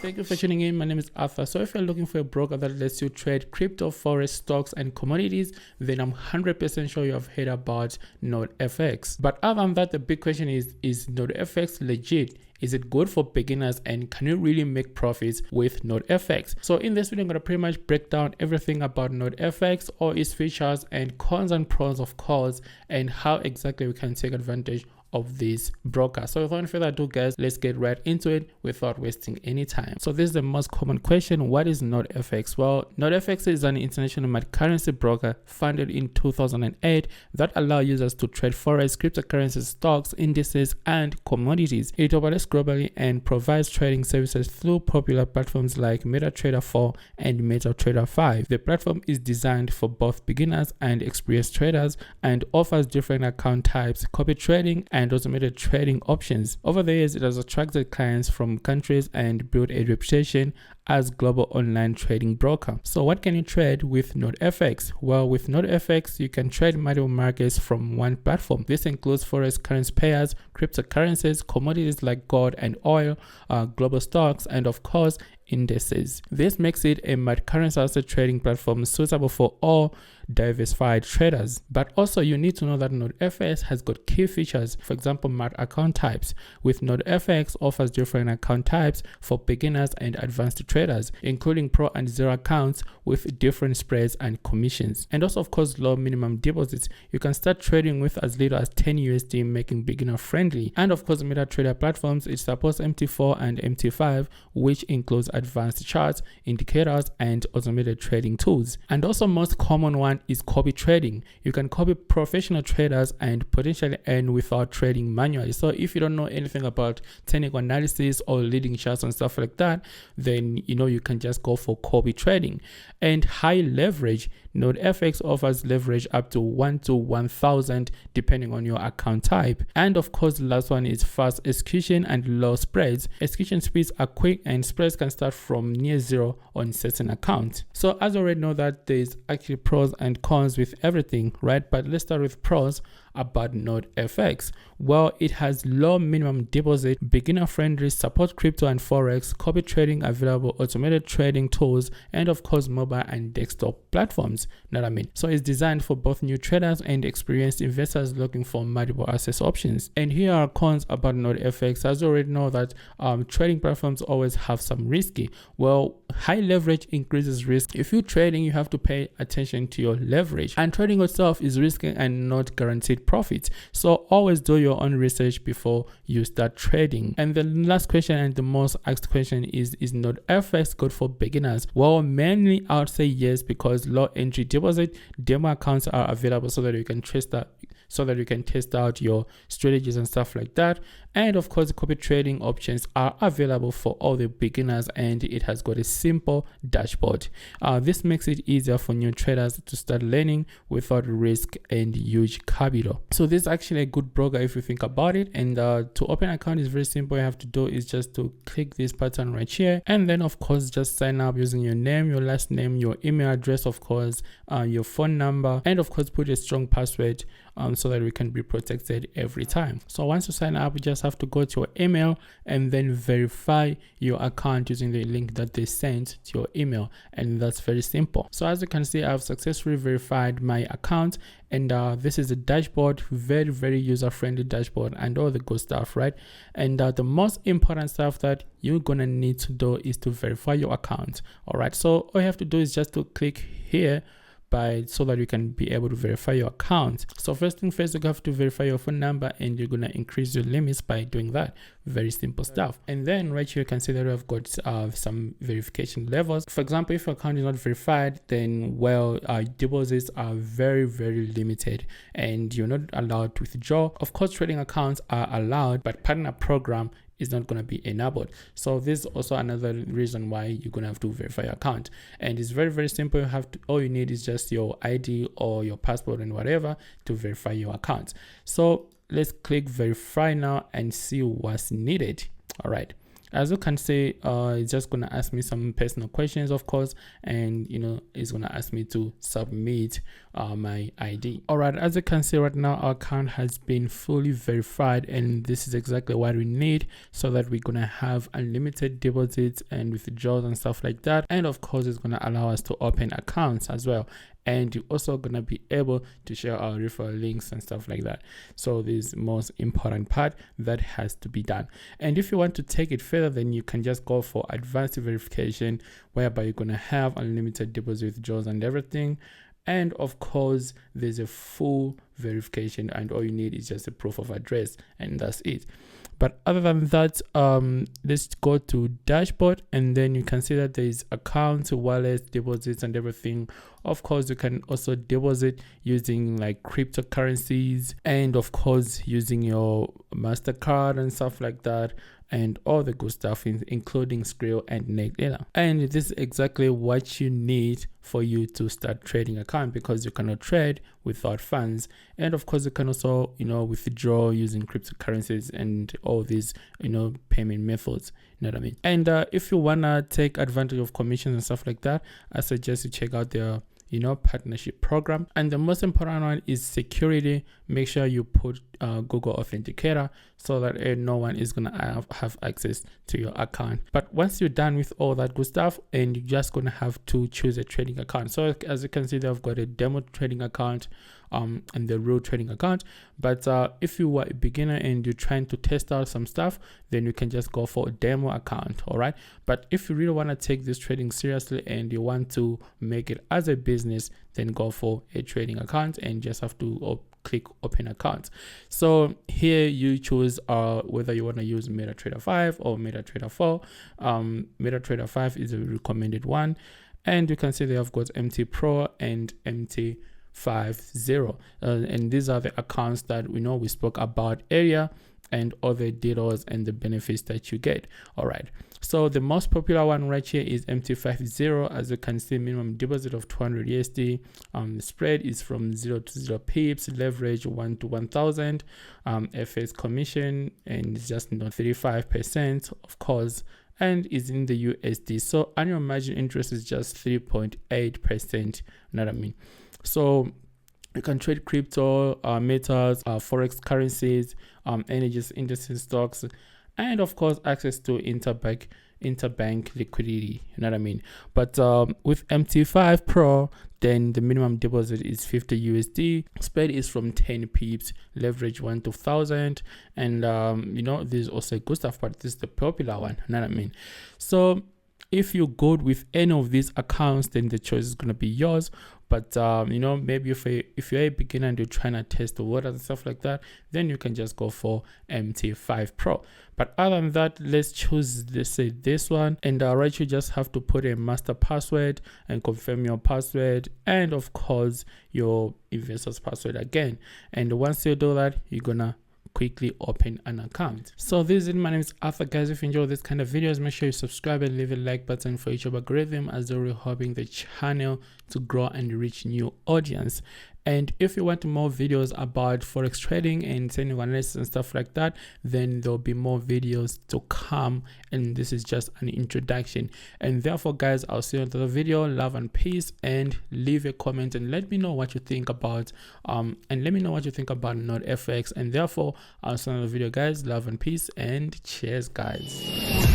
Thank you for tuning in. My name is Arthur. So if you're looking for a broker that lets you trade crypto, forex, stocks, and commodities, then I'm 100% sure you have heard about NordFX. But other than that, the big question is NordFX legit? Is it good for beginners, and can you really make profits with NordFX? So in this video, I'm going to pretty much break down everything about NordFX, all its features and cons and pros of course, and how exactly we can take advantage of this broker. So without further ado, guys, let's get right into it without wasting any time. So this is the most common question: what is NordFX? Well, NordFX is an international multi-currency broker founded in 2008 that allows users to trade forex, cryptocurrencies, stocks, indices, and commodities. It operates globally and provides trading services through popular platforms like MetaTrader 4 and MetaTrader 5. The platform is designed for both beginners and experienced traders and offers different account types, copy trading, and automated trading options. Over the years, it has attracted clients from countries and built a reputation as global online trading broker. So what can you trade with NordFX? Well, with NordFX, you can trade multiple markets from one platform. This includes forex currency pairs, cryptocurrencies, commodities like gold and oil, global stocks, and of course, indices. This makes it a multi-currency asset trading platform suitable for all diversified traders. But also you need to know that NordFX has got key features. For example, account types. With NordFX offers different account types for beginners and advanced traders, including pro and zero accounts with different spreads and commissions. And also of course low minimum deposits. You can start trading with as little as 10 USD, making beginner friendly. And of course MetaTrader platforms, it supports MT4 and MT5, which includes advanced charts, indicators, and automated trading tools. And also most common one is copy trading. You can copy professional traders and potentially earn without trading manually. So if you don't know anything about technical analysis or leading charts and stuff like that, then you can just go for copy trading. And high leverage. NordFX offers leverage up to 1 to 1000 depending on your account type. And of course the last one is fast execution and low spreads. Execution speeds are quick and spreads can start from near zero on certain accounts. So as I already know that there's actually pros and cons with everything, right? But let's start with pros about NordFX. Well, it has low minimum deposit, beginner friendly, support crypto and forex, copy trading available, automated trading tools, and of course mobile and desktop platforms. Know what I mean? So it's designed for both new traders and experienced investors looking for multiple access options. And here are cons about NordFX. As you already know that trading platforms always have some risky. Well, high leverage increases risk. If you're trading, you have to pay attention to your leverage, and trading itself is risky and not guaranteed profits. So always do your own research before you start trading. And the last question and the most asked question is NordFX good for beginners? Well, mainly I would say yes, because low entry deposit, demo accounts are available so that you can test out your strategies and stuff like that. And of course, copy trading options are available for all the beginners, and it has got a simple dashboard. This makes it easier for new traders to start learning without risk and huge capital. So this is actually a good broker if you think about it. And to open an account is very simple. You have to do is just to click this button right here, and then of course just sign up using your name, your last name, your email address, of course, your phone number, and of course put a strong password so that we can be protected every time. So once you sign up, you just have to go to your email and then verify your account using the link that they sent to your email, and that's very simple. So as you can see, I've successfully verified my account, and this is a dashboard, very user-friendly dashboard and all the good stuff, right? And the most important stuff that you're gonna need to do is to verify your account. All right, so all you have to do is just to click here so that you can be able to verify your account. So first thing first, you have to verify your phone number, and you're gonna increase your limits by doing that. Very simple stuff. And then right here you can see that we've got some verification levels. For example, if your account is not verified, then well, deposits are very limited and you're not allowed to withdraw. Of course, trading accounts are allowed, but partner program is not going to be enabled. So this is also another reason why you're going to have to verify your account. And it's very simple. All you need is just your ID or your passport and whatever to verify your account. So let's click verify now and see what's needed. All right. as you can see, it's just gonna ask me some personal questions, of course, and it's gonna ask me to submit my ID. All right, as you can see right now, our account has been fully verified, and this is exactly what we need so that we're gonna have unlimited deposits and withdrawals and stuff like that. And of course, it's gonna allow us to open accounts as well, and you're also gonna be able to share our referral links and stuff like that. So this is the most important part that has to be done. And if you want to take it further, then you can just go for advanced verification, whereby you're gonna have unlimited deposit withdrawals and everything. And of course, there's a full verification, and all you need is just a proof of address, and that's it. But other than that, let's go to dashboard, and then you can see that there is accounts, wallets, deposits, and everything. Of course, you can also deposit using like cryptocurrencies, and of course using your MasterCard and stuff like that, and all the good stuff, including Skrill and Next. And this is exactly what you need for you to start trading account, because you cannot trade without funds. And of course, you can also withdraw using cryptocurrencies and all these payment methods. You know what I mean? And if you wanna take advantage of commissions and stuff like that, I suggest you check out their partnership program. And the most important one is security. Make sure you put Google Authenticator so that no one is gonna have access to your account. But once you're done with all that good stuff, and you're just gonna have to choose a trading account. So as you can see, they've got a demo trading account and the real trading account. But if you are a beginner and you're trying to test out some stuff, then you can just go for a demo account. All right, but if you really want to take this trading seriously and you want to make it as a business, then go for a trading account and just have to click open account. So here you choose whether you want to use MetaTrader 5 or MetaTrader 4. MetaTrader 5 is a recommended one, and you can see they have got MT Pro and MT 50, and these are the accounts that we spoke about earlier, and all the details and the benefits that you get. All right, so the most popular one right here is MT50. As you can see, minimum deposit of 200 USD. The spread is from 0 to 0 pips, leverage 1 to 1000, FX commission, and it's just 35%, of course, and is in the USD. So annual margin interest is just 3.8%. You know what I mean? So you can trade crypto, metals, forex currencies, energies, indices, stocks, and of course access to interbank liquidity. You know what I mean? But with MT5 Pro, then the minimum deposit is 50 USD. Spread is from 10 pips, leverage 1 to 1000, and this is also good stuff, but this is the popular one. You know what I mean? So if you're good with any of these accounts, then the choice is going to be yours. But maybe if you're a beginner and you're trying to test the waters and stuff like that, then you can just go for MT5 Pro. But other than that, let's choose this one, and right, you just have to put a master password and confirm your password, and of course your investor's password again. And once you do that, you're gonna quickly open an account. So this is it. My name is Arthur, guys. If you enjoy this kind of videos, make sure you subscribe and leave a like button for YouTube algorithm, as we're helping the channel to grow and reach new audience. And if you want more videos about forex trading and technical analysis and stuff like that, then there'll be more videos to come, and this is just an introduction. And therefore, guys, I'll see you in the video. Love and peace, and leave a comment and let me know what you think about NordFX. And therefore, I'll see you in the video, guys. Love and peace, and cheers, guys.